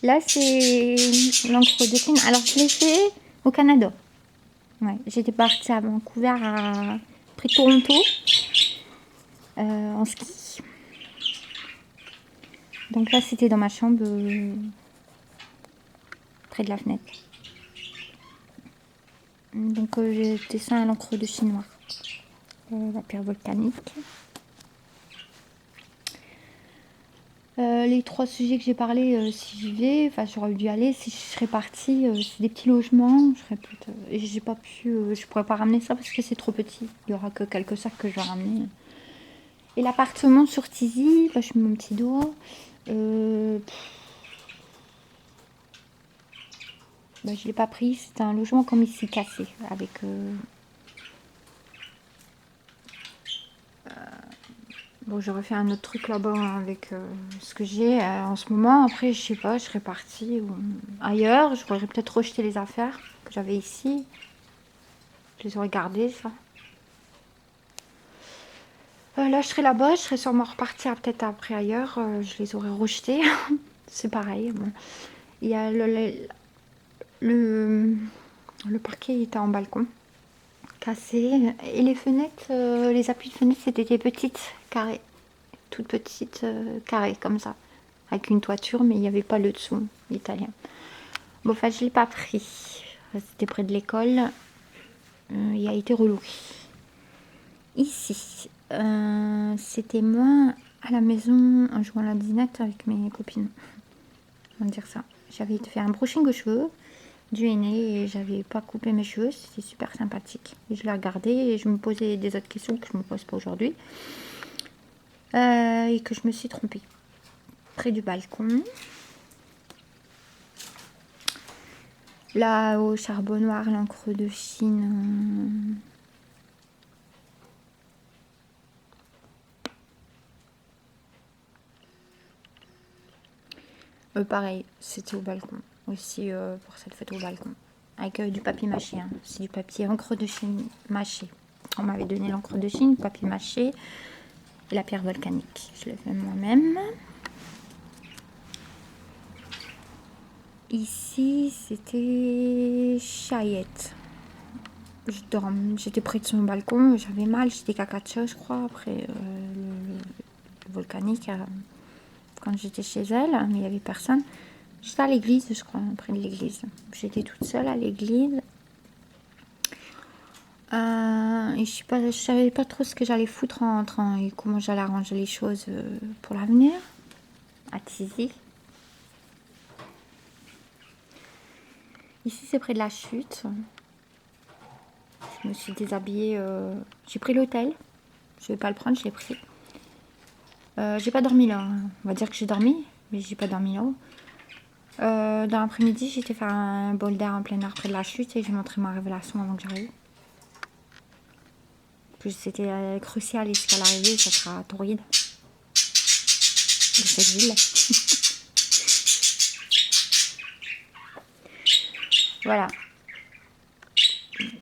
Là, c'est l'encre de Chine. Alors, je l'ai fait au Canada. Ouais, j'étais partie à Vancouver, près de Toronto, en ski. Donc là, c'était dans ma chambre, près de la fenêtre. Donc, j'ai dessin à l'encre de Chine noire. La pierre volcanique. Les 3 sujets que j'ai parlé, si j'y vais, enfin j'aurais dû y aller, si je serais partie, c'est des petits logements, je serais peut-être, et j'ai pas pu, je pourrais pas ramener ça parce que c'est trop petit, il y aura que quelques sacs que je vais ramener. Et l'appartement sur Tizi, bah, je mets mon petit doigt, bah, je l'ai pas pris, c'était un logement comme ici cassé, avec bon, j'aurais fait un autre truc là-bas avec ce que j'ai en ce moment. Après, je sais pas, je serais partie ailleurs. J'aurais peut-être rejeté les affaires que j'avais ici. Je les aurais gardées, ça. Là, je serais là-bas. Je serais sûrement repartie peut-être après ailleurs. Je les aurais rejetées. C'est pareil. Bon. Il y a le parquet était en balcon, cassé. Et les fenêtres, les appuis de fenêtres, c'était des petites carrées. Toutes petites carrées comme ça. Avec une toiture, mais il n'y avait pas le dessous italien. Bon, enfin, je ne l'ai pas pris. C'était près de l'école. Il a été reloué. Ici, c'était moi à la maison en jouant à la dinette avec mes copines. On va dire ça. J'avais fait un brushing aux cheveux du henné et j'avais pas coupé mes cheveux. C'était super sympathique. Et je l'ai regardé et je me posais des autres questions que je me pose pas aujourd'hui. Et que je me suis trompée. Près du balcon. Là, au charbon noir, l'encre de Chine. Pareil, c'était au balcon. Aussi, pour cette fête au balcon. Avec du papier mâché. Hein. C'est du papier encre de Chine mâché. On m'avait donné l'encre de Chine, papier mâché et la pierre volcanique. Je l'ai fait moi-même. Ici, c'était Chayette. J'étais près de son balcon, j'avais mal, j'étais cacacha, je crois, après le volcanique, quand j'étais chez elle, mais il n'y avait personne. J'étais à l'église, je crois, près de l'église. J'étais toute seule à l'église. Et je savais pas trop ce que j'allais foutre en rentrant et comment j'allais arranger les choses pour l'avenir à Tizi. Ici, c'est près de la chute. Je me suis déshabillée. J'ai pris l'hôtel. Je vais pas le prendre, je l'ai pris. J'ai pas dormi là. On va dire que j'ai dormi, mais j'ai pas dormi là-haut. Dans l'après-midi, j'étais faire un bol d'air en plein air près de la chute et j'ai montré ma révélation avant que j'arrive. Plus c'était crucial et ce qu'à l'arrivée, ça sera torride de cette ville. Voilà.